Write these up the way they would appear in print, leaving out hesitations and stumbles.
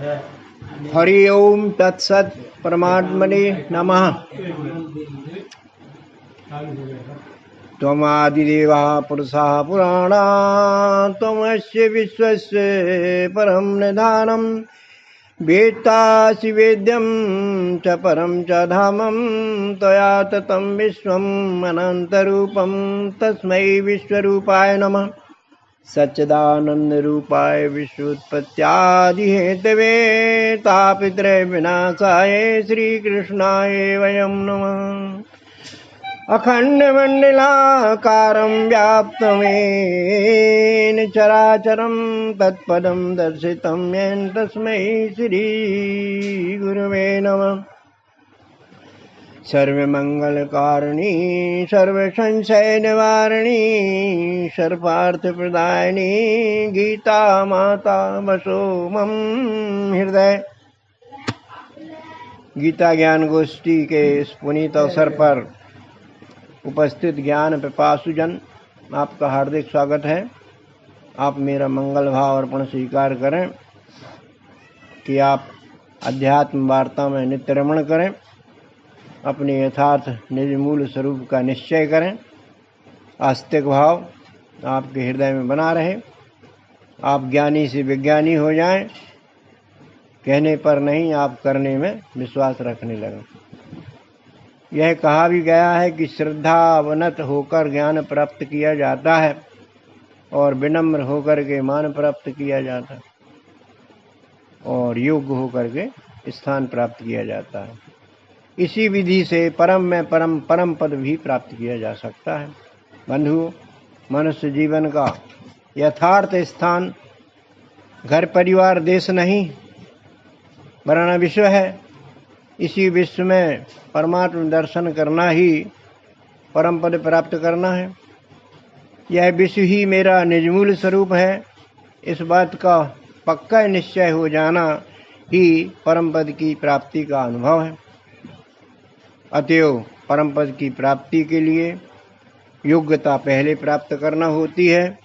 हरि ओम तत्सत् परमात्मने नमः। त्वमादिदेवः पुरुषः पुराणा त्वमस्य विश्वस्य परं निधानम् वेत्तासि वेद्यं च परं च धामं त्वया ततं विश्वम् अनन्तरूपं तस्मै विश्वरूपाय नमः। सच्चिदानंद रूपाय विश्वोत्पत्त्यादिहेतवे तापत्रय विनाशाय श्रीकृष्णाय वयं नमः। अखण्डमण्डलाकारं व्याप्तमेन चराचरं तत्पदं दर्शितं येन तस्मै श्रीगुरवे नमः। सर्वमंगलकारिणी सर्वसंशय निवारिणी सर्वार्थप्रदायिनी गीता माता बसो मम हृदय। गीता ज्ञान गोष्ठी के इस पुनीत अवसर पर उपस्थित ज्ञान पिपासुजन, आपका हार्दिक स्वागत है। आप मेरा मंगल भाव अर्पण स्वीकार करें कि आप अध्यात्म वार्ता में नित्य रमण करें, अपने यथार्थ निज मूल स्वरूप का निश्चय करें। आस्तिक भाव आपके हृदय में बना रहे, आप ज्ञानी से विज्ञानी हो जाएं, कहने पर नहीं आप करने में विश्वास रखने लगें। यह कहा भी गया है कि श्रद्धावनत होकर ज्ञान प्राप्त किया जाता है और विनम्र होकर के मान प्राप्त किया जाता है और योग्य होकर के स्थान प्राप्त किया जाता है। इसी विधि से परम में परम पद भी प्राप्त किया जा सकता है। बंधु, मनुष्य जीवन का यथार्थ स्थान घर परिवार देश नहीं वरन विश्व है। इसी विश्व में परमात्म दर्शन करना ही परम पद प्राप्त करना है। यह विश्व ही मेरा निजमूल स्वरूप है, इस बात का पक्का निश्चय हो जाना ही परम पद की प्राप्ति का अनुभव है। अतएव परम पद की प्राप्ति के लिए योग्यता पहले प्राप्त करना होती है।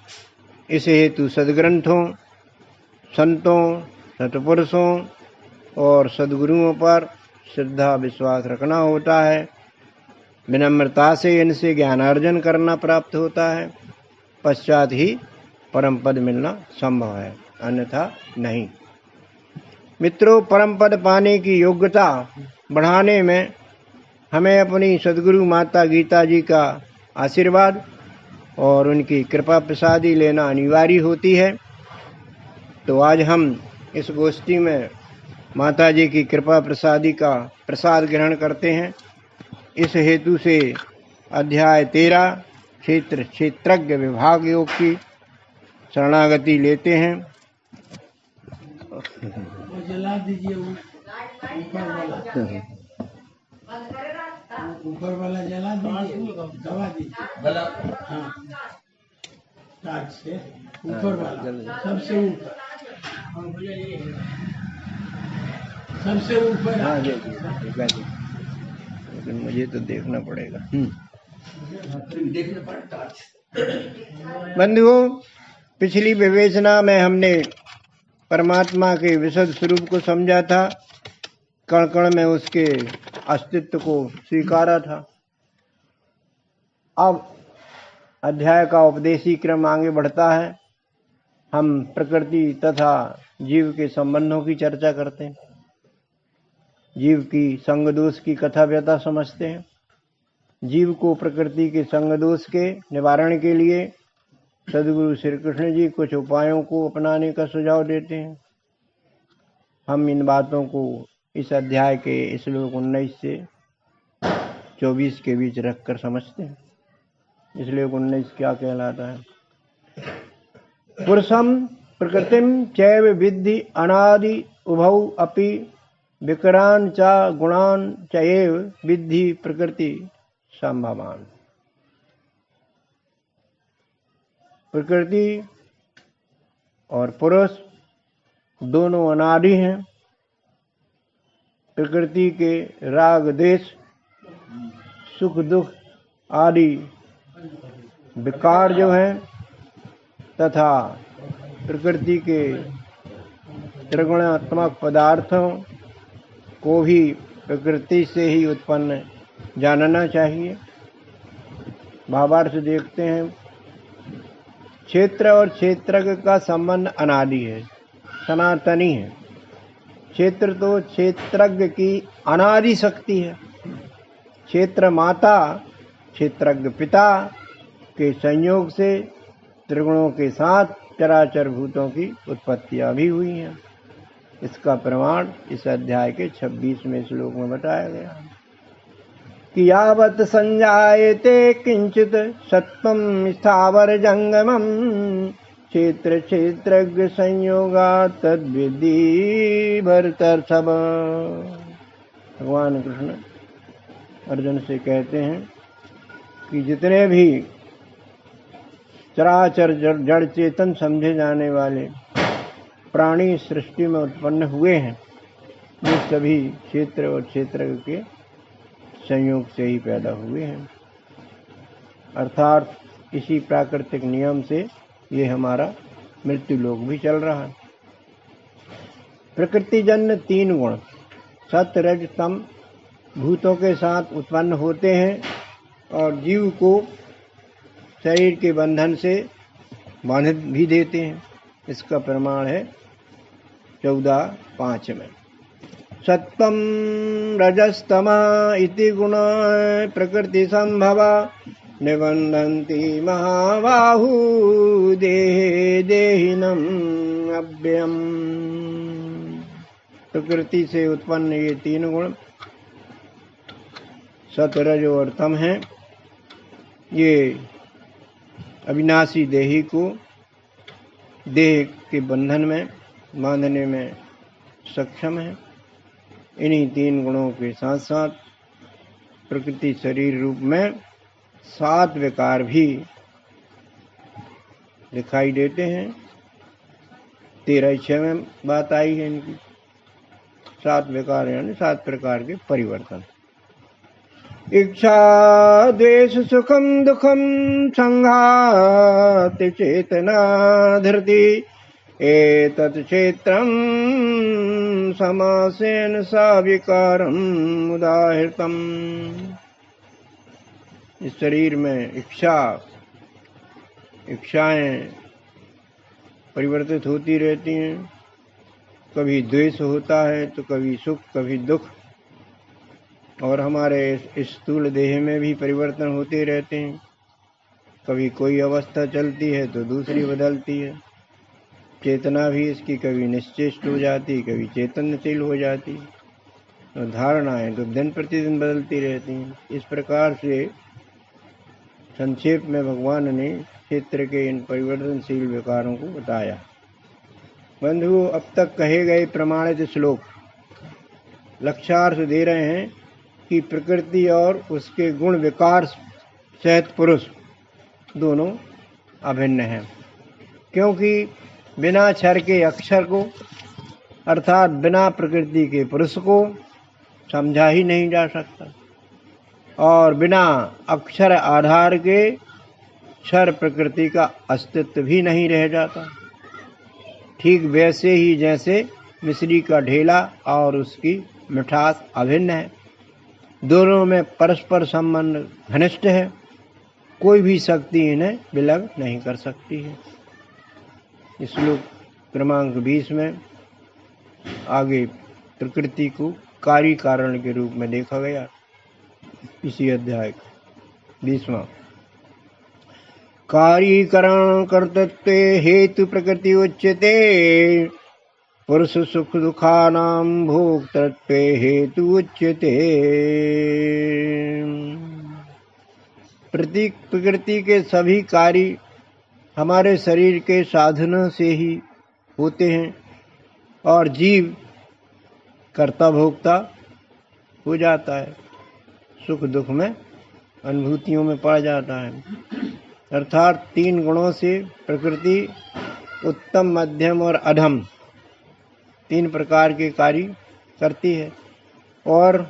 इस हेतु सद्ग्रंथों, संतों, सत्पुरुषों और सद्गुरुओं पर श्रद्धा विश्वास रखना होता है। विनम्रता से इनसे ज्ञानार्जन करना प्राप्त होता है, पश्चात ही परम पद मिलना संभव है, अन्यथा नहीं। मित्रों, परम पद पाने की योग्यता बढ़ाने में हमें अपनी सद्गुरु माता गीता जी का आशीर्वाद और उनकी कृपा प्रसादी लेना अनिवार्य होती है। तो आज हम इस गोष्ठी में माता जी की कृपा प्रसादी का प्रसाद ग्रहण करते हैं। इस हेतु से अध्याय 13 क्षेत्रज्ञ विभाग योग की शरणागति लेते हैं। जला दीजिए ऊपर वाला जला दीजिए, दबा दीजिए। हाँ, काट से ऊपर वाला सबसे ऊपर, सबसे ऊपर। हाँ जी, लेकिन मुझे तो देखना पड़ेगा। बंधुओं, पिछली विवेचना में हमने परमात्मा के विशुद्ध स्वरूप को समझा था, कण कण में उसके अस्तित्व को स्वीकारा था। अब अध्याय का उपदेशी क्रम आगे बढ़ता है। हम प्रकृति तथा जीव के संबंधों की चर्चा करते हैं, जीव की संग दोष की कथा व्यथा समझते हैं। जीव को प्रकृति के संग दोष के निवारण के लिए सद्गुरु श्री कृष्ण जी कुछ उपायों को अपनाने का सुझाव देते हैं। हम इन बातों को इस अध्याय के श्लोक 19 से 24 के बीच रखकर समझते हैं। श्लोक 19 क्या कहलाता है? पुरुषम प्रकृतिम चैव विद्धि अनादि उभौ अपि विकरान च गुणान चैव विद्धि प्रकृति संभवान। प्रकृति और पुरुष दोनों अनादि हैं। प्रकृति के राग देश, सुख दुख आदि विकार जो हैं तथा प्रकृति के त्रिगुणात्मक पदार्थों को भी प्रकृति से ही उत्पन्न जानना चाहिए। भावार्थ देखते हैं। क्षेत्र और क्षेत्रज्ञ का संबंध अनादि है, सनातनी है। क्षेत्र तो क्षेत्रज्ञ की अनादि शक्ति है। क्षेत्र माता क्षेत्रज्ञ पिता के संयोग से त्रिगुणों के साथ चराचर भूतों की उत्पत्तियां भी हुई हैं। इसका प्रमाण इस अध्याय के 26वें श्लोक में बताया गया है कि यावत् संजायते किंचित सत्वं स्थावर जंगमं क्षेत्र क्षेत्रज्ञ संयोगा तद्विद्धि भरतर्षभ। भगवान कृष्ण अर्जुन से कहते हैं कि जितने भी चराचर जड़ चेतन समझे जाने वाले प्राणी सृष्टि में उत्पन्न हुए हैं, वे सभी क्षेत्र और क्षेत्र के संयोग से ही पैदा हुए हैं। अर्थात इसी प्राकृतिक नियम से ये हमारा मृत्यु लोक भी चल रहा है। प्रकृतिजन्य 3 गुण सत्व रज तम भूतों के साथ उत्पन्न होते हैं और जीव को शरीर के बंधन से बांध भी देते हैं। इसका प्रमाण है 14:5 में। सत्वं रजस्तमा इति गुणा प्रकृति संभवा निबंधन्ति महाबाहु देहे देहिनम अव्ययम्। प्रकृति से उत्पन्न ये 3 गुण सत्व रज और तम हैं। ये अविनाशी देही को देह के बंधन में बांधने में सक्षम है। इन्हीं 3 गुणों के साथ साथ प्रकृति शरीर रूप में 7 विकार भी दिखाई देते हैं। 13:6 में बात आई है इनकी। 7 विकार यानी 7 प्रकार के परिवर्तन। इच्छा द्वेष सुखम दुखम संघात चेतना धृति एतत् क्षेत्रम समासेन साविकारम उदाहृतम। इस शरीर में इच्छाएं परिवर्तित होती रहती हैं। कभी द्वेष होता है तो कभी सुख कभी दुख, और हमारे इस स्थूल देह में भी परिवर्तन होते रहते हैं। कभी कोई अवस्था चलती है तो दूसरी बदलती है। चेतना भी इसकी कभी निश्चेष्ट हो जाती, कभी चैतन्यशील हो जाती, और धारणाएं तो दिन प्रतिदिन बदलती रहती हैं। इस प्रकार से संक्षेप में भगवान ने क्षेत्र के इन परिवर्तनशील विकारों को बताया। बंधुओं, अब तक कहे गए प्रमाणित श्लोक लक्ष्यार्थ दे रहे हैं कि प्रकृति और उसके गुण विकार सहित पुरुष दोनों अभिन्न हैं, क्योंकि बिना क्षर के अक्षर को अर्थात बिना प्रकृति के पुरुष को समझा ही नहीं जा सकता, और बिना अक्षर आधार के क्षर प्रकृति का अस्तित्व भी नहीं रह जाता। ठीक वैसे ही जैसे मिश्री का ढेला और उसकी मिठास अभिन्न है, दोनों में परस्पर संबंध घनिष्ठ है। कोई भी शक्ति इन्हें विलग नहीं कर सकती है। श्लोक क्रमांक 20 में आगे प्रकृति को कार्य कारण के रूप में देखा गया। इसी अध्याय का 20वां कार्यकरण कर्तृत्व हेतु प्रकृति उच्यते पुरुष सुख दुखानां भोक्तृत्व हेतु उच्यते। प्रकृति के सभी कार्य हमारे शरीर के साधनों से ही होते हैं, और जीव कर्ता भोक्ता हो जाता है, सुख दुख में अनुभूतियों में पड़ जाता है। अर्थात 3 गुणों से प्रकृति उत्तम मध्यम और अधम 3 प्रकार के कार्य करती है, और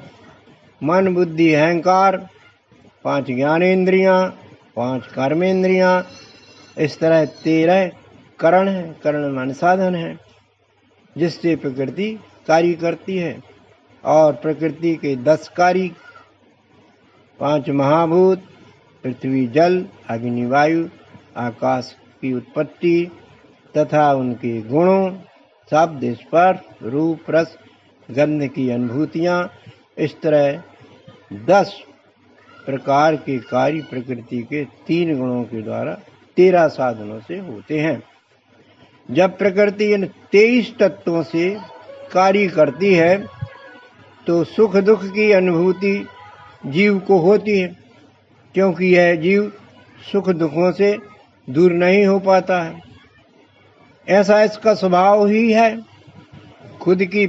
मन बुद्धि अहंकार 5 ज्ञानेंद्रियां 5 कर्मेंद्रियां, इस तरह 13 करण है। करण मन साधन है। जिससे प्रकृति कार्य करती है। और प्रकृति के 10 कार्य, 5 महाभूत, पृथ्वी, जल, अग्नि, वायु, आकाश की उत्पत्ति तथा उनके गुणों, शब्द, स्पर्श, रूप, रस, गंध की अनुभूतियां, इस तरह 10 प्रकार के कार्य प्रकृति के 3 गुणों के द्वारा 13 साधनों से होते हैं। जब प्रकृति इन 23 तत्वों से कार्य करती है तो सुख दुख की अनुभूति जीव को होती है, क्योंकि यह जीव सुख दुखों से दूर नहीं हो पाता है। ऐसा इसका स्वभाव ही है। खुद ही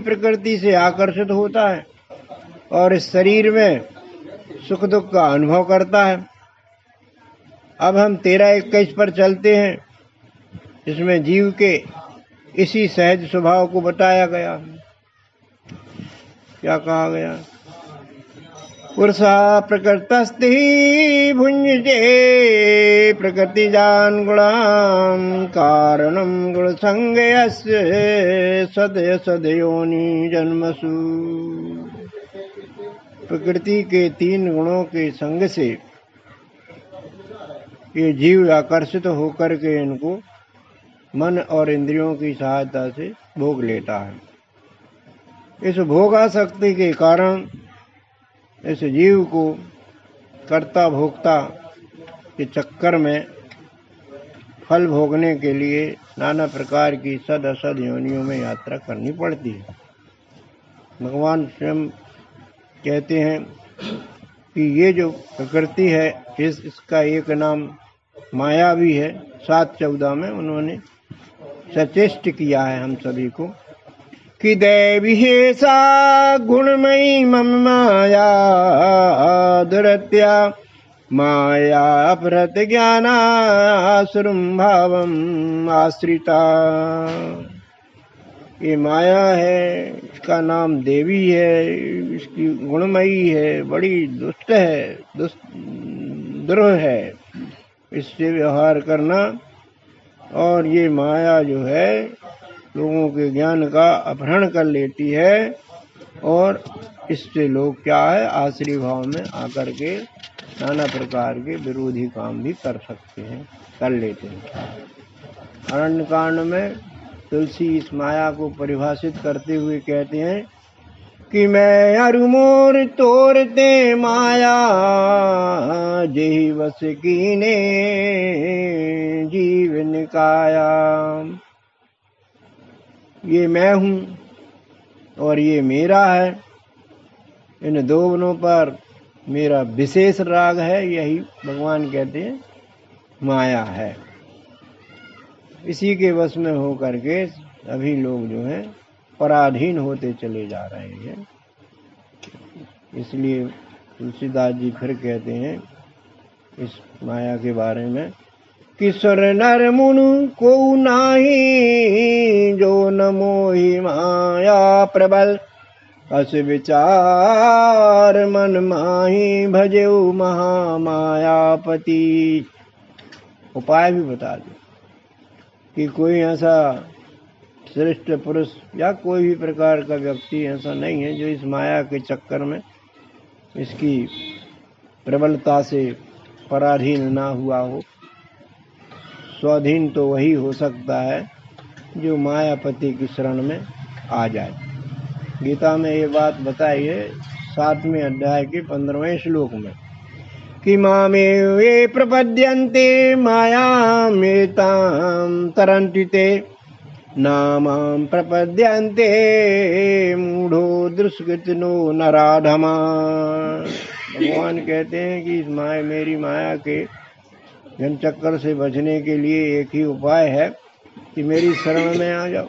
प्रकृति से आकर्षित होता है और इस शरीर में सुख दुख का अनुभव करता है। अब हम 13-21 पर चलते हैं, जिसमें जीव के इसी सहज स्वभाव को बताया गया। क्या कहा गया? पुरुषा प्रकृतस्ति भुंजते प्रकृति जान गुणान कारणम गुण संगयस्य सदय सदयोनि जन्मसु। प्रकृति के 3 गुणों के संग से ये जीव आकर्षित होकर के इनको मन और इंद्रियों की सहायता से भोग लेता है। इस भोगासक्ति के कारण इस जीव को कर्ता भोक्ता के चक्कर में फल भोगने के लिए नाना प्रकार की सद असद योनियों में यात्रा करनी पड़ती है। भगवान स्वयं कहते हैं कि ये जो प्रकृति है इसका एक नाम माया भी है। 7-14 में उन्होंने सचेष्ट किया है हम सभी को कि दैवी सा गुणमयी मम माया दुरत्या माया अपहृत ज्ञानासुरं भावम् आश्रिता। ये माया है, इसका नाम देवी है, इसकी गुणमयी है, बड़ी दुष्ट है, दुर्ह है। इससे व्यवहार करना, और ये माया जो है लोगों के ज्ञान का अपहरण कर लेती है और इससे लोग क्या है आश्रय भाव में आकर के नाना प्रकार के विरोधी काम भी कर सकते हैं, कर लेते हैं। अरण्यकांड में तुलसी इस माया को परिभाषित करते हुए कहते हैं कि मैं अरु मोर तोरते माया जेहि वस कीने जीव निकाया। ये मैं हूँ और ये मेरा है, इन दोनों पर मेरा विशेष राग है, यही भगवान कहते हैं माया है। इसी के वश में होकर के अभी लोग जो हैं पराधीन होते चले जा रहे हैं। इसलिए तुलसीदास जी फिर कहते हैं इस माया के बारे में कि सुर नर मुनु को नाही जो न मोहि माया प्रबल अस विचार मन माही भजेउ महामायापति। उपाय भी बता दो कि कोई ऐसा श्रेष्ठ पुरुष या कोई भी प्रकार का व्यक्ति ऐसा नहीं है जो इस माया के चक्कर में इसकी प्रबलता से पराधीन ना हुआ हो। स्वाधीन तो वही हो सकता है जो मायापति की शरण में आ जाए। गीता में ये बात बताई है 7वें अध्याय के 15वें श्लोक में कि मामे वे प्रपद्यन्ते मायामेतां तरन्ति ते नामां प्रपद्यन्ते मूढ़ो दुष्कृतिनो नराधमा। भगवान कहते हैं कि इस मेरी माया के जन चक्कर से बचने के लिए एक ही उपाय है कि मेरी शरण में आ जाओ।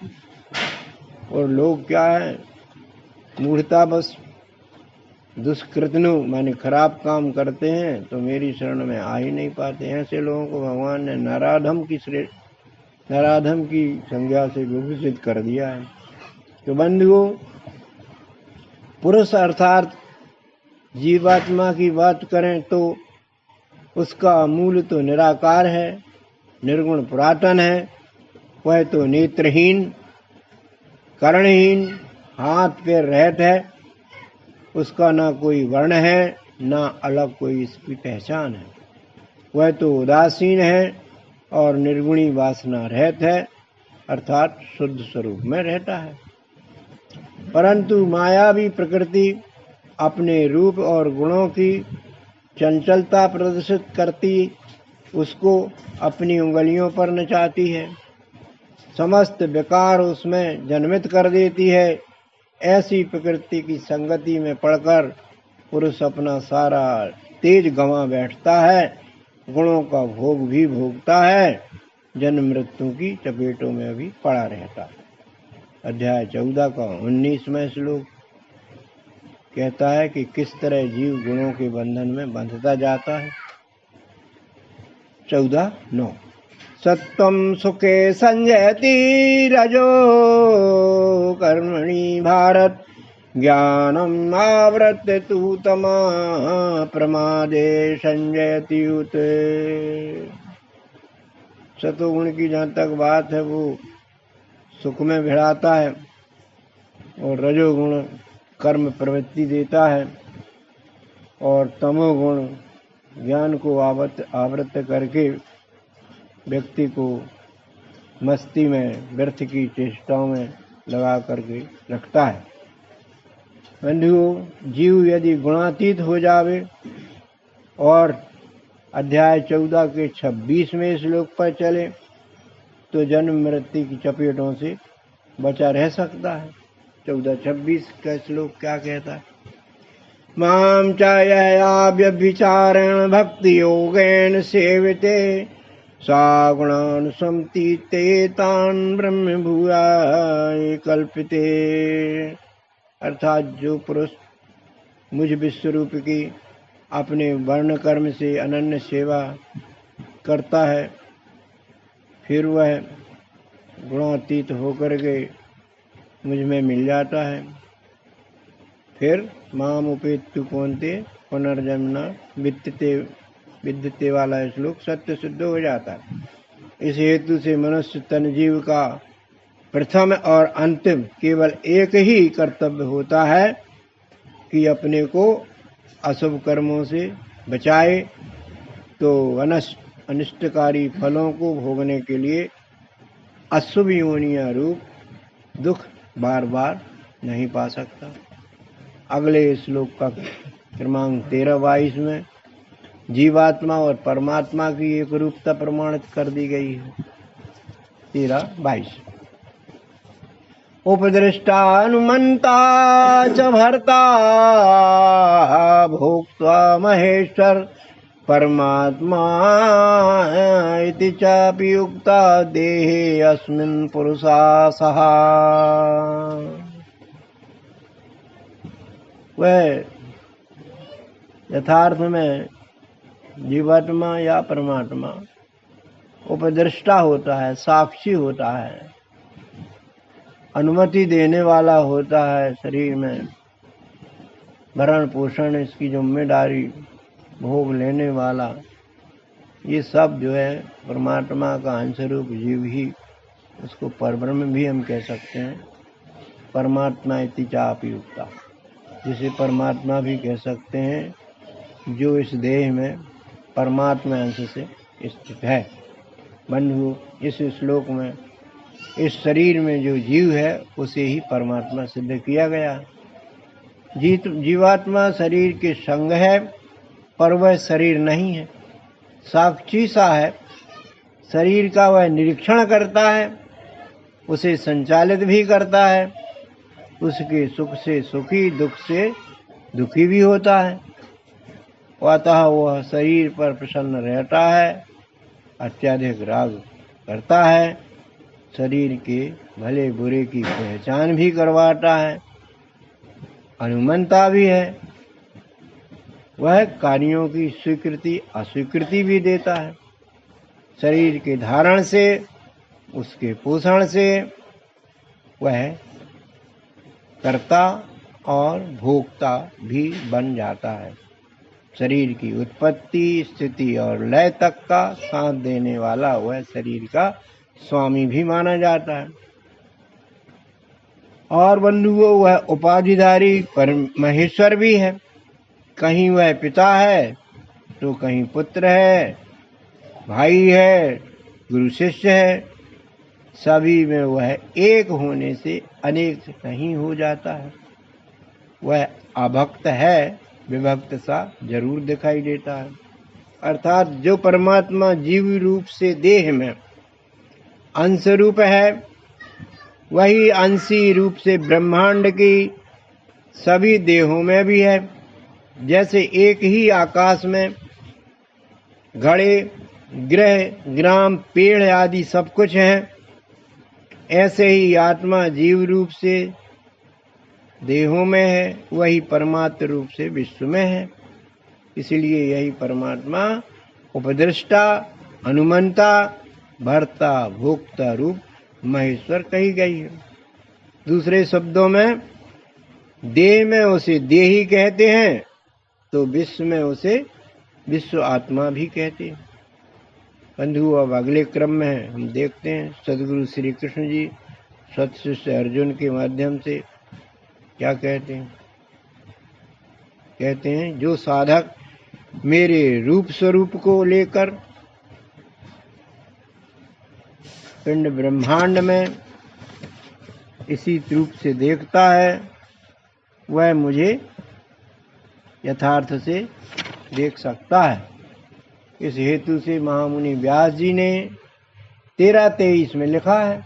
और लोग क्या है मूढ़ता बस दुष्कृतनु माने खराब काम करते हैं तो मेरी शरण में आ ही नहीं पाते। ऐसे लोगों को भगवान ने नराधम की संज्ञा से विभूषित कर दिया है। तो बंधुओं, पुरुष अर्थात जीवात्मा की बात करें तो उसका मूल तो निराकार है, निर्गुण पुरातन है, वह तो नेत्रहीन, कर्णहीन, हाथ पैर रहित है। उसका ना कोई वर्ण है, ना अलग कोई इसकी पहचान है। वह तो उदासीन है और निर्गुणी वासना रहित है, अर्थात शुद्ध स्वरूप में रहता है। परंतु मायावी प्रकृति अपने रूप और गुणों की चंचलता प्रदर्शित करती उसको अपनी उंगलियों पर नचाती है, समस्त विकार उसमें जन्मित कर देती है। ऐसी प्रकृति की संगति में पड़कर पुरुष अपना सारा तेज गंवा बैठता है, गुणों का भोग भी भोगता है, जन्म मृत्यु की चपेटों में भी पड़ा रहता है। अध्याय 14 का 19वां श्लोक कहता है कि किस तरह जीव गुणों के बंधन में बंधता जाता है। 14:9 सत्वं सुखे संजयति रजो कर्मणि भारत, ज्ञानम् आवृत्य तु तमः प्रमादे संजयति उत। सतोगुण की जहाँ तक बात है वो सुख में भिड़ाता है और रजोगुण कर्म प्रवृत्ति देता है और तमोगुण ज्ञान को आवृत करके व्यक्ति को मस्ती में व्यर्थ की चेष्टाओं में लगा करके रखता है। बंधुओं, जीव यदि गुणातीत हो जावे और अध्याय 14 के 26वें श्लोक पर चले तो जन्म मृत्यु की चपेटों से बचा रह सकता है। 14-26 का श्लोक क्या कहता है? मां चायया व्यभिचारेण भक्ति योगेन सेविते सा गुणान् संतीते तान् ब्रह्म भूयाय कल्पिते। अर्थात जो पुरुष मुझ विश्वरूप की अपने वर्ण कर्म से अनन्य सेवा करता है, फिर वह गुणातीत होकर के मुझ में मिल जाता है, फिर माम उपेत्तु कौन्ते पुनर्जन्म विद्यते वाला श्लोक सत्य सिद्ध हो जाता है। इस हेतु से मनुष्य तन जीव का प्रथम और अंतिम केवल एक ही कर्तव्य होता है कि अपने को अशुभ कर्मों से बचाए, तो अनिष्टकारी फलों को भोगने के लिए अशुभ योनिया रूप दुख बार बार नहीं पा सकता। अगले श्लोक का क्रमांक 13-22 में जीवात्मा और परमात्मा की एक रूपता प्रमाणित कर दी गई है। 13-22 उपदृष्टानुमन्ता च भर्ता भोक्ता महेश्वर परमात्मा इति चापि युक्ता देहे अस्मिन् पुरुषा सहा। वह यथार्थ में जीवात्मा या परमात्मा उपदृष्टा होता है, साक्षी होता है, अनुमति देने वाला होता है, शरीर में भरण पोषण इसकी जिम्मेदारी भोग लेने वाला, ये सब जो है परमात्मा का अंशरूप जीव ही, उसको परब्रह्म भी हम कह सकते हैं। परमात्मा इति चापि युक्ता, जिसे परमात्मा भी कह सकते हैं, जो इस देह में परमात्मा अंश से स्थित है। बंधु, इस श्लोक में इस शरीर में जो जीव है उसे ही परमात्मा सिद्ध किया गया। जीवात्मा शरीर के संग है, पर वह शरीर नहीं है, साक्षी सा है। शरीर का वह निरीक्षण करता है, उसे संचालित भी करता है, उसके सुख से सुखी, दुख से दुखी भी होता है। अतः वह शरीर पर प्रसन्न रहता है, अत्यधिक राग करता है, शरीर के भले बुरे की पहचान भी करवाता है, अनुमंता भी है। वह कार्यों की स्वीकृति अस्वीकृति भी देता है। शरीर के धारण से, उसके पोषण से वह कर्ता और भोक्ता भी बन जाता है। शरीर की उत्पत्ति, स्थिति और लय तक का साथ देने वाला वह शरीर का स्वामी भी माना जाता है। और बंधुओं, वह उपाधिधारी परमेश्वर भी है। कहीं वह पिता है तो कहीं पुत्र है, भाई है, गुरु शिष्य है। सभी में वह एक होने से अनेक नहीं हो जाता है। वह अभक्त है, विभक्त सा जरूर दिखाई देता है। अर्थात जो परमात्मा जीव रूप से देह में अंश रूप है, वही अंशी रूप से ब्रह्मांड की सभी देहों में भी है। जैसे एक ही आकाश में घड़े, ग्रह, ग्राम, पेड़ आदि सब कुछ है, ऐसे ही आत्मा जीव रूप से देहों में है, वही परमात्म रूप से विश्व में है। इसलिए यही परमात्मा उपदृष्टा, अनुमंता, भर्ता, भोक्ता रूप महेश्वर कही गई है। दूसरे शब्दों में देह में उसे देही कहते हैं तो विश्व में उसे विश्व आत्मा भी कहते हैं। बंधु, अब अगले क्रम में हम देखते हैं सदगुरु श्री कृष्ण जी सत्शिष्य अर्जुन के माध्यम से क्या कहते हैं। कहते हैं, जो साधक मेरे रूप स्वरूप को लेकर पिंड ब्रह्मांड में इसी रूप से देखता है, वह मुझे यथार्थ से देख सकता है। इस हेतु से महामुनि व्यास जी ने 13:23 में लिखा है।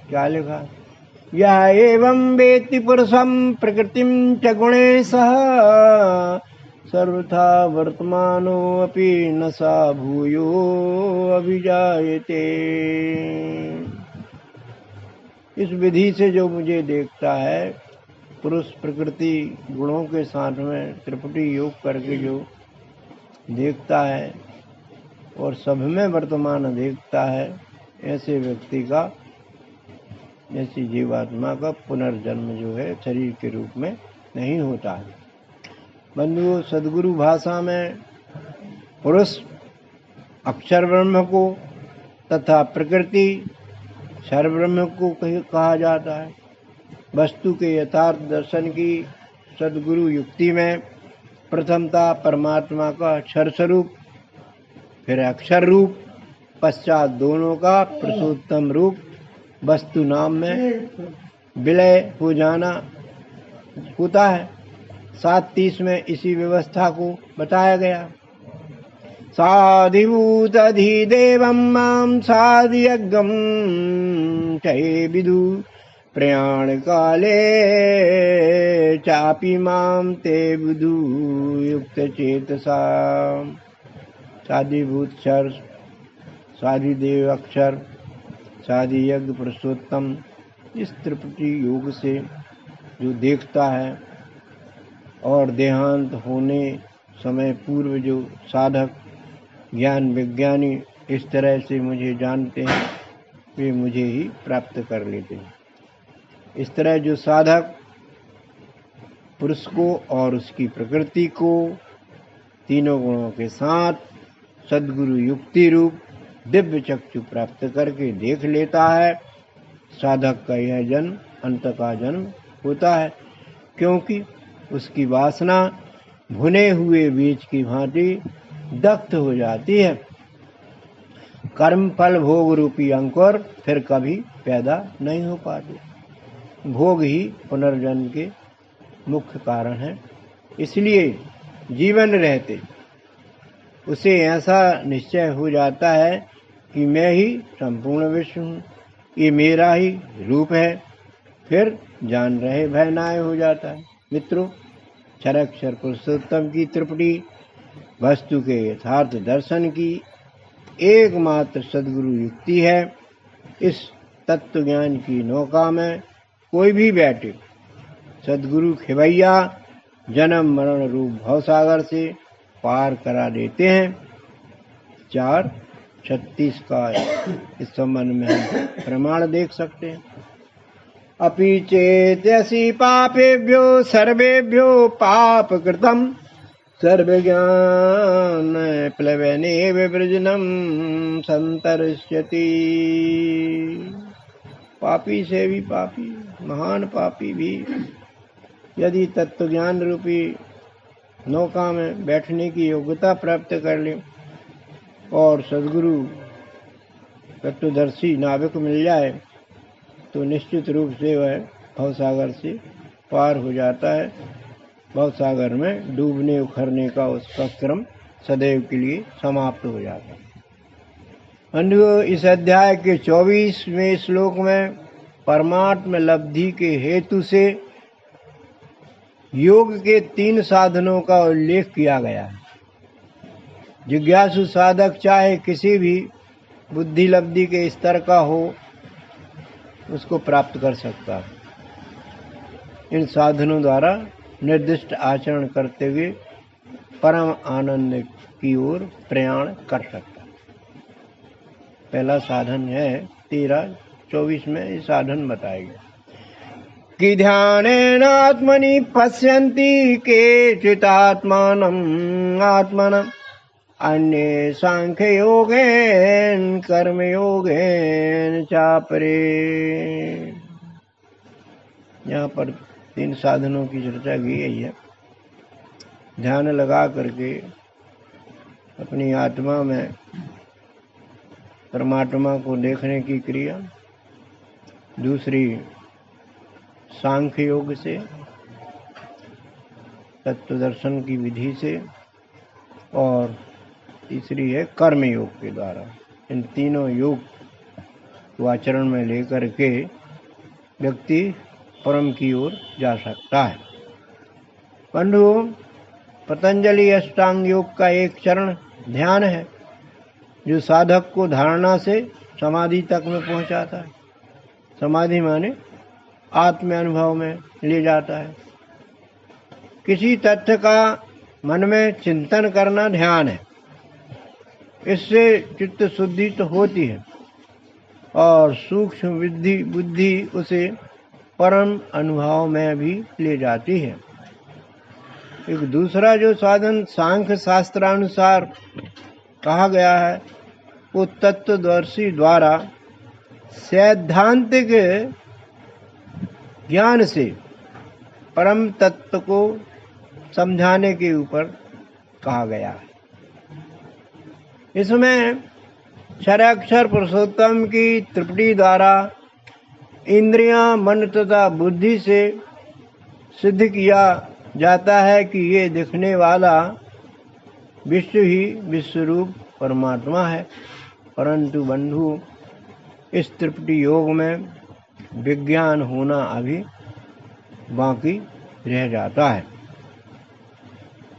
क्या लिखा? यह एवं वेत्ति पुरुषं प्रकृतिं च गुणेशः सर्वथा वर्तमानोऽपि न सा भूयो अभिजायते। इस विधि से जो मुझे देखता है, पुरुष प्रकृति गुणों के साथ में त्रिपुटी योग करके जो देखता है और सब में वर्तमान देखता है, ऐसे व्यक्ति का, ऐसी जीवात्मा का पुनर्जन्म जो है शरीर के रूप में नहीं होता है। बंधुओं, सदगुरु भाषा में पुरुष अक्षर ब्रह्म को तथा प्रकृति क्षर ब्रह्म को कहा जाता है। वस्तु के यथार्थ दर्शन की सदगुरु युक्ति में प्रथमता परमात्मा का अक्षर स्वरूप, फिर अक्षर रूप, पश्चात दोनों का पुरुषोत्तम रूप वस्तु नाम में विलय हो जाना होता है। 7:30 में इसी व्यवस्था को बताया गया। साधिभूत अधिदेवं मां साधियज्ञं चये विदु प्रयाण काले चापि मां ते विदु युक्त चेतसा। साधिभूत क्षर, साधिदेव अक्षर, साधि यज्ञ पुरुषोत्तम, इस त्रिपुटी योग से जो देखता है और देहांत होने समय पूर्व जो साधक ज्ञान विज्ञानी इस तरह से मुझे जानते हैं, वे मुझे ही प्राप्त कर लेते हैं। इस तरह जो साधक पुरुष को और उसकी प्रकृति को तीनों गुणों के साथ सद्गुरु युक्ति रूप दिव्य चक्षु प्राप्त करके देख लेता है, साधक का यह जन्म अंत का जन्म होता है। क्योंकि उसकी वासना भुने हुए बीज की भांति दग्ध हो जाती है। कर्म फल भोग रूपी अंकुर फिर कभी पैदा नहीं हो पाते। भोग ही पुनर्जन्म के मुख्य कारण है। इसलिए जीवन रहते उसे ऐसा निश्चय हो जाता है कि मैं ही संपूर्ण विश्व हूँ, ये मेरा ही रूप है। फिर जान रहे भय नाय हो जाता है। मित्रों, क्षराक्षर पुरुषोत्तम की त्रिपुटी वस्तु के यथार्थ दर्शन की एकमात्र सद्गुरु युक्ति है। इस तत्व ज्ञान की नौका में कोई भी बैठे, सद्गुरु खिवैया जन्म मरण रूप भवसागर से पार करा देते हैं। 4:36 का इस संबंध में हम प्रमाण देख सकते हैं। अपि चेत्यसि पापेभ्यो सर्वेभ्यो पाप कृतम सर्वज्ञान प्लवने विवृजनम संतरिष्यति। पापी से भी पापी, महान पापी भी यदि तत्व ज्ञान रूपी नौका में बैठने की योग्यता प्राप्त कर ले और सद्गुरु तत्वदर्शी नाविक मिल जाए तो निश्चित रूप से वह भवसागर से पार हो जाता है। भवसागर में डूबने उखड़ने का उसका क्रम सदैव के लिए समाप्त हो जाता है। बंधुओं, इस अध्याय के 24वें श्लोक में परमात्म लब्धि के हेतु से योग के 3 साधनों का उल्लेख किया गया है। जिज्ञासु साधक चाहे किसी भी बुद्धि लब्धि के स्तर का हो, उसको प्राप्त कर सकता है। इन साधनों द्वारा निर्दिष्ट आचरण करते हुए परम आनंद की ओर प्रयाण कर सकता है। पहला साधन है 13-24 में ये साधन बताएगा कि ध्यानेन आत्मनि पश्यन्ति केचित् आत्मानम् आत्मनम् अन्ये सांख्य योगेन कर्म योगेन चापरे। यहाँ पर 3 साधनों की चर्चा की गई है। ध्यान लगा करके अपनी आत्मा में परमात्मा को देखने की क्रिया, दूसरी सांख्य योग से, तत्व दर्शन की विधि से, और तीसरी है कर्म योग के द्वारा। इन तीनों योग को आचरण में लेकर के व्यक्ति परम की ओर जा सकता है। बंधुओं, पतंजलि अष्टांग योग का एक चरण ध्यान है जो साधक को धारणा से समाधि तक में पहुंचाता है। समाधि माने आत्म अनुभव में ले जाता है। किसी तथ्य का मन में चिंतन करना ध्यान है। इससे चित्त शुद्धि तो होती है और सूक्ष्म बुद्धि उसे परम अनुभव में भी ले जाती है। एक दूसरा जो साधन सांख्य शास्त्रानुसार कहा गया है वो तत्वदर्शी द्वारा सैद्धांतिक ज्ञान से परम तत्व को समझाने के ऊपर कहा गया है। इसमें क्षराक्षर पुरुषोत्तम की त्रिपुटी द्वारा इंद्रियां, मन तथा बुद्धि से सिद्ध किया जाता है कि ये दिखने वाला विश्व ही विश्वरूप परमात्मा है। परंतु बंधु, इस त्रिपुटी योग में विज्ञान होना अभी बाकी रह जाता है।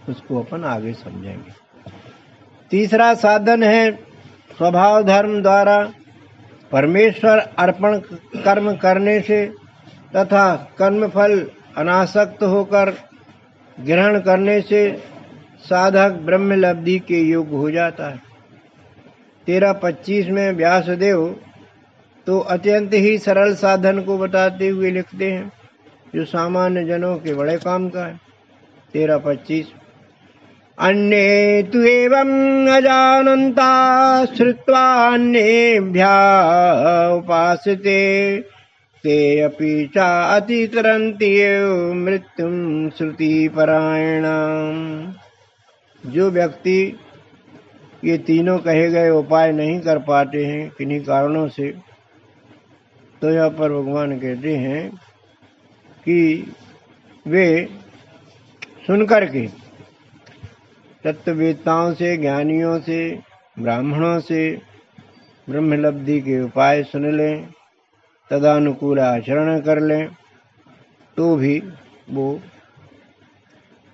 उसको अपन आगे समझेंगे। तीसरा साधन है स्वभाव धर्म द्वारा परमेश्वर अर्पण कर्म करने से तथा कर्मफल अनासक्त होकर ग्रहण करने से साधक ब्रह्म लब्धि के योग्य हो जाता है। 13-25 में व्यासदेव तो अत्यंत ही सरल साधन को बताते हुए लिखते हैं जो सामान्य जनों के बड़े काम का है। 13-25 अन्ये तु एवम् अजानन्ता श्रुत्वा अन्येभ्यः उपासते ते अपि च अतितरन्ति मृत्युं श्रुतिपरायणाम्। जो व्यक्ति ये तीनों कहे गए उपाय नहीं कर पाते हैं किन्हीं कारणों से, तो यहाँ पर भगवान कहते हैं कि वे सुनकर के तत्ववेत्ताओं से, ज्ञानियों से, ब्राह्मणों से ब्रह्मलब्धि के उपाय सुन लें, तदानुकूल आचरण कर लें, तो भी वो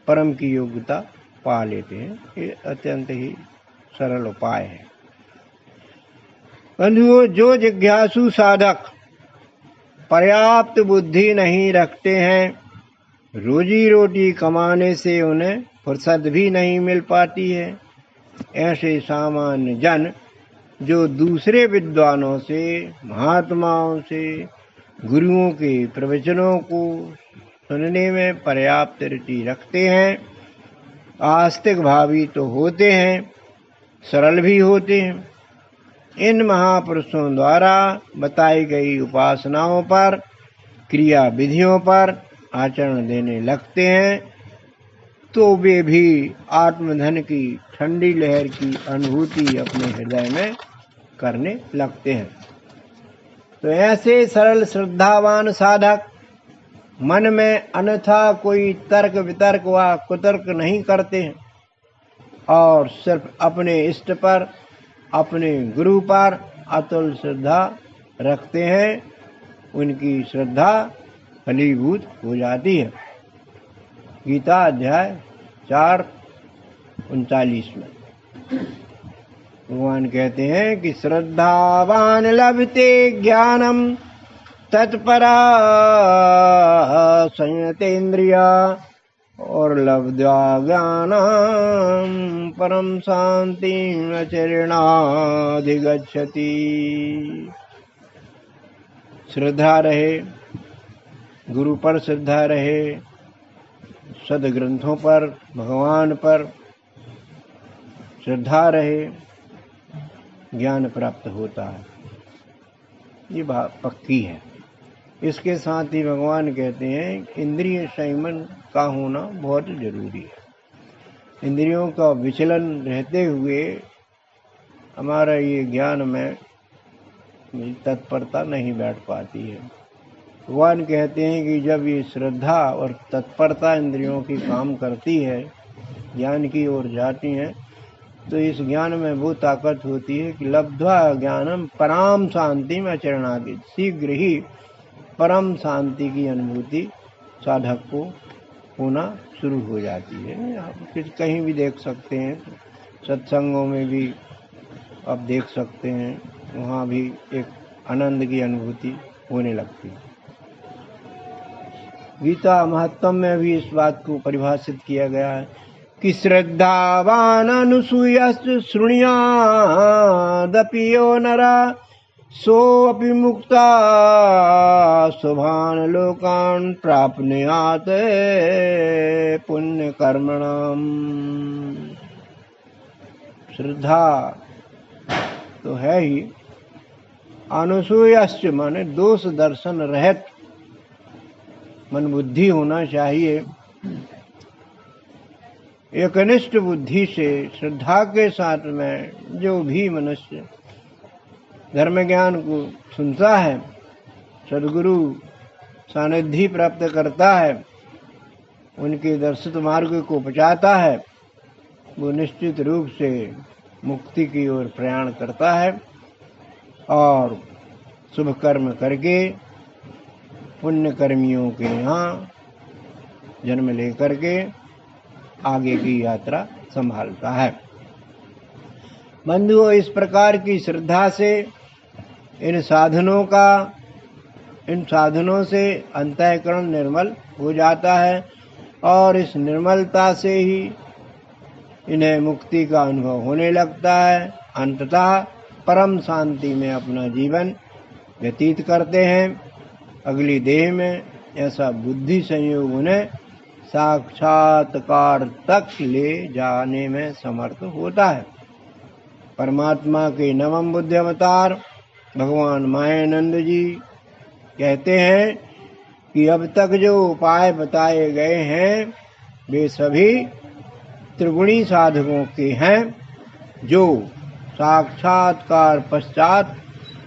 परम की योग्यता पा लेते हैं। ये अत्यंत ही सरल उपाय है। बंधुओं, जो जिज्ञासु साधक पर्याप्त बुद्धि नहीं रखते हैं, रोजी रोटी कमाने से उन्हें फुर्सत भी नहीं मिल पाती है, ऐसे सामान्य जन जो दूसरे विद्वानों से, महात्माओं से, गुरुओं के प्रवचनों को सुनने में पर्याप्त रुचि रखते हैं, आस्तिक भावी तो होते हैं, सरल भी होते हैं। इन महापुरुषों द्वारा बताई गई उपासनाओं पर, क्रिया विधियों पर आचरण देने लगते हैं तो वे भी आत्मधन की ठंडी लहर की अनुभूति अपने हृदय में करने लगते हैं। तो ऐसे सरल श्रद्धावान साधक मन में अन्यथा कोई तर्क वितर्क व कुतर्क नहीं करते हैं और सिर्फ अपने इष्ट पर, अपने गुरु पर अतुल श्रद्धा रखते हैं। उनकी श्रद्धा फलीभूत हो जाती है। गीता अध्याय 4:39 में भगवान कहते हैं कि श्रद्धावान लभते ज्ञानम तत्परा संयतेन्द्रिया और लब्ध्वा ज्ञानम परम शांति अचिरेणाधिगच्छति। श्रद्धा रहे, गुरु पर श्रद्धा रहे, सदग्रंथों पर, भगवान पर श्रद्धा रहे, ज्ञान प्राप्त होता है। ये बात पक्की है। इसके साथ ही भगवान कहते हैं इंद्रिय संयमन का होना बहुत जरूरी है। इंद्रियों का विचलन रहते हुए हमारा ये ज्ञान में तत्परता नहीं बैठ पाती है। भगवान कहते हैं कि जब ये श्रद्धा और तत्परता इंद्रियों की काम करती है, ज्ञान की ओर जाती हैं, तो इस ज्ञान में वो ताकत होती है कि लब्ध्वा ज्ञानम परम शांति में अचिरेणाधिगच्छति, शीघ्र ही परम शांति की अनुभूति साधक को होना शुरू हो जाती है। आप कहीं भी देख सकते हैं, सत्संगों में भी आप देख सकते हैं, वहाँ भी एक आनंद की अनुभूति होने लगती है। गीता महत्तम में भी इस बात को परिभाषित किया गया है कि श्रद्धावान अनुसूयश्च शृणुयादपि यो नरा सोऽपि मुक्ता शुभान् लोकान् प्राप्नुयात् पुण्य कर्मणाम्। श्रद्धा तो है ही, अनुसूयश्च माने दोष दर्शन रहित मन बुद्धि होना चाहिए। एकनिष्ठ बुद्धि से श्रद्धा के साथ में जो भी मनुष्य धर्म ज्ञान को सुनता है, सद्गुरु सानिध्य प्राप्त करता है, उनके दर्शित मार्ग को बचाता है, वो निश्चित रूप से मुक्ति की ओर प्रयाण करता है और शुभ कर्म करके पुण्य कर्मियों के यहाँ जन्म लेकर के आगे की यात्रा संभालता है। बंधुओं, इस प्रकार की श्रद्धा से इन साधनों से अंतःकरण निर्मल हो जाता है और इस निर्मलता से ही इन्हें मुक्ति का अनुभव होने लगता है। अंततः परम शांति में अपना जीवन व्यतीत करते हैं। अगली देह में ऐसा बुद्धि संयोग उन्हें साक्षात्कार तक ले जाने में समर्थ होता है। परमात्मा के नवम बुद्धि अवतार भगवान मायानंद जी कहते हैं कि अब तक जो उपाय बताए गए हैं वे सभी त्रिगुणी साधकों के हैं, जो साक्षात्कार पश्चात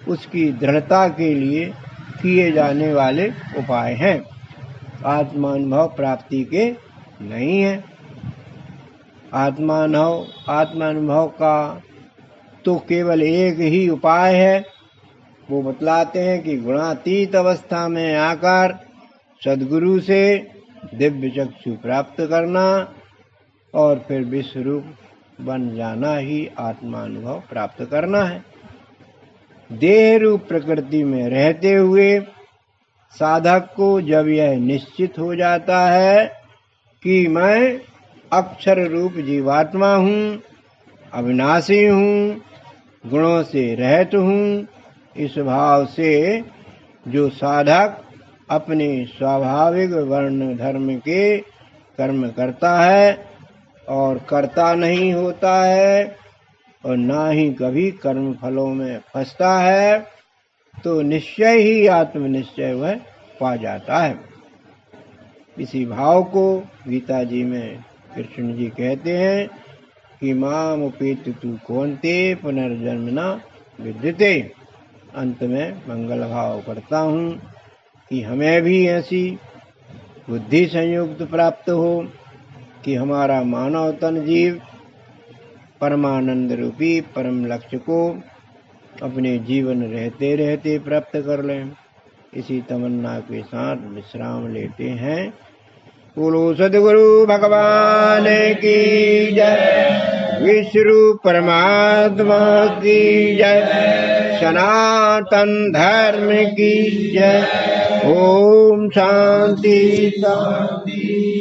उसकी दृढ़ता के लिए किए जाने वाले उपाय हैं, आत्मानुभव प्राप्ति के नहीं है। आत्मानुभव का तो केवल एक ही उपाय है। वो बतलाते हैं कि गुणातीत अवस्था में आकर सद्गुरु से दिव्य चक्षु प्राप्त करना और फिर विश्वरूप बन जाना ही आत्मानुभव प्राप्त करना है। देह रूप प्रकृति में रहते हुए साधक को जब यह निश्चित हो जाता है कि मैं अक्षर रूप जीवात्मा हूँ, अविनाशी हूँ, गुणों से रहित हूँ, इस भाव से जो साधक अपने स्वाभाविक वर्ण धर्म के कर्म करता है और कर्ता नहीं होता है और ना ही कभी कर्म फलों में फंसता है, तो निश्चय ही आत्मनिश्चय वह पा जाता है। इसी भाव को गीता जी में कृष्ण जी कहते हैं कि माम उपेति तु कौन्ते पुनर्जन्म न विद्यते। अंत में मंगल भाव करता हूँ कि हमें भी ऐसी बुद्धि संयुक्त प्राप्त हो कि हमारा मानव तन जीव परमानंद रूपी परम लक्ष्य को अपने जीवन रहते रहते प्राप्त कर लें। इसी तमन्ना के साथ विश्राम लेते हैं। बोलो सद्गुरु भगवान की जय, विष्णु परमात्मा की जय, सनातन धर्म की जय। ओम शांति शांति।